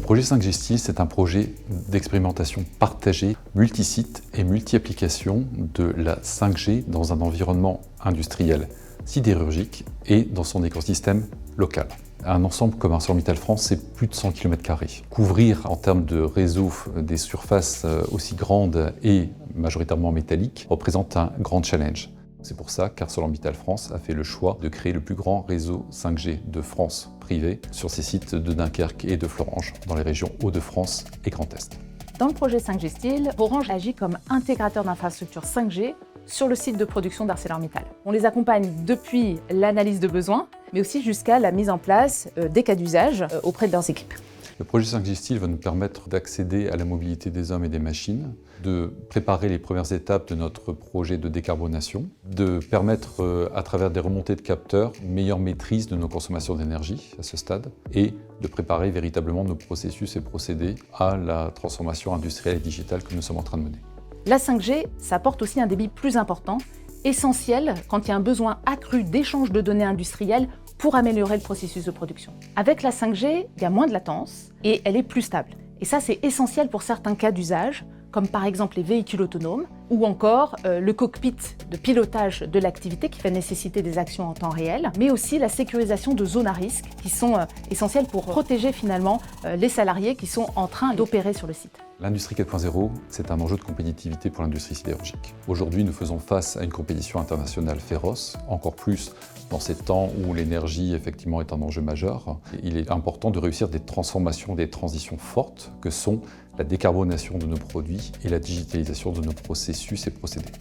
projet 5G Steel, c'est un projet d'expérimentation partagée, multisite et multi-application de la 5G dans un environnement industriel sidérurgique et dans son écosystème local. Un ensemble comme ArcelorMittal France, c'est plus de 100 km². Couvrir en termes de réseau des surfaces aussi grandes et majoritairement métalliques représente un grand challenge. C'est pour ça qu'ArcelorMittal France a fait le choix de créer le plus grand réseau 5G de France privé sur ses sites de Dunkerque et de Florange, dans les régions Hauts-de-France et Grand Est. Dans le projet 5G Steel, Orange agit comme intégrateur d'infrastructures 5G sur le site de production d'ArcelorMittal. On les accompagne depuis l'analyse de besoins, mais aussi jusqu'à la mise en place des cas d'usage auprès de leurs équipes. Le projet 5G Steel va nous permettre d'accéder à la mobilité des hommes et des machines, de préparer les premières étapes de notre projet de décarbonation, de permettre à travers des remontées de capteurs une meilleure maîtrise de nos consommations d'énergie à ce stade et de préparer véritablement nos processus et procédés à la transformation industrielle et digitale que nous sommes en train de mener. La 5G, ça apporte aussi un débit plus important, essentiel quand il y a un besoin accru d'échange de données industrielles pour améliorer le processus de production. Avec la 5G, il y a moins de latence et elle est plus stable. Et ça, c'est essentiel pour certains cas d'usage, comme par exemple les véhicules autonomes ou encore le cockpit de pilotage de l'activité qui va nécessiter des actions en temps réel, mais aussi la sécurisation de zones à risque qui sont essentielles pour protéger finalement les salariés qui sont en train d'opérer sur le site. L'industrie 4.0, c'est un enjeu de compétitivité pour l'industrie sidérurgique. Aujourd'hui, nous faisons face à une compétition internationale féroce, encore plus dans ces temps où l'énergie effectivement est un enjeu majeur. Il est important de réussir des transformations, des transitions fortes que sont la décarbonation de nos produits et la digitalisation de nos processus et procédés.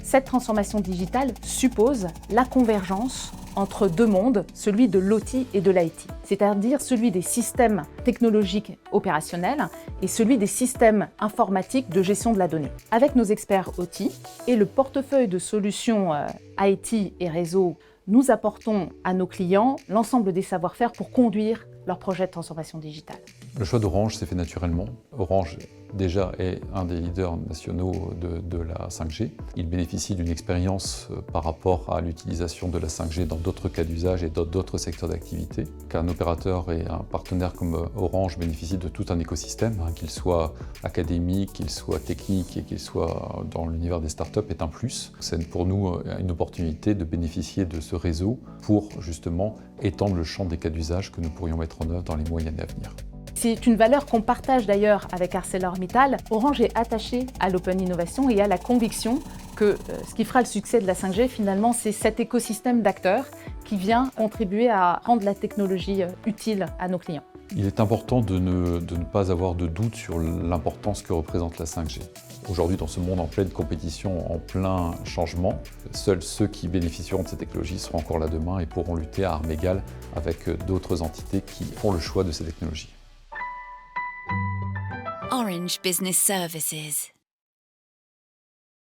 Cette transformation digitale suppose la convergence entre deux mondes, celui de l'OT et de l'IT, c'est-à-dire celui des systèmes technologiques opérationnels et celui des systèmes informatiques de gestion de la donnée. Avec nos experts OT et le portefeuille de solutions IT et réseau, nous apportons à nos clients l'ensemble des savoir-faire pour conduire leur projet de transformation digitale. Le choix d'Orange s'est fait naturellement. Orange, déjà, est un des leaders nationaux de la 5G. Il bénéficie d'une expérience par rapport à l'utilisation de la 5G dans d'autres cas d'usage et dans d'autres secteurs d'activité. Qu'un opérateur et un partenaire comme Orange bénéficie de tout un écosystème, qu'il soit académique, qu'il soit technique et qu'il soit dans l'univers des startups, est un plus. C'est pour nous une opportunité de bénéficier de ce réseau pour justement étendre le champ des cas d'usage que nous pourrions mettre en œuvre dans les mois et années à venir. C'est une valeur qu'on partage d'ailleurs avec ArcelorMittal. Orange est attaché à l'open innovation et à la conviction que ce qui fera le succès de la 5G, finalement, c'est cet écosystème d'acteurs qui vient contribuer à rendre la technologie utile à nos clients. Il est important de ne pas avoir de doute sur l'importance que représente la 5G. Aujourd'hui, dans ce monde en pleine compétition, en plein changement, seuls ceux qui bénéficieront de cette technologie seront encore là demain et pourront lutter à armes égales avec d'autres entités qui font le choix de ces technologies. Orange Business Services.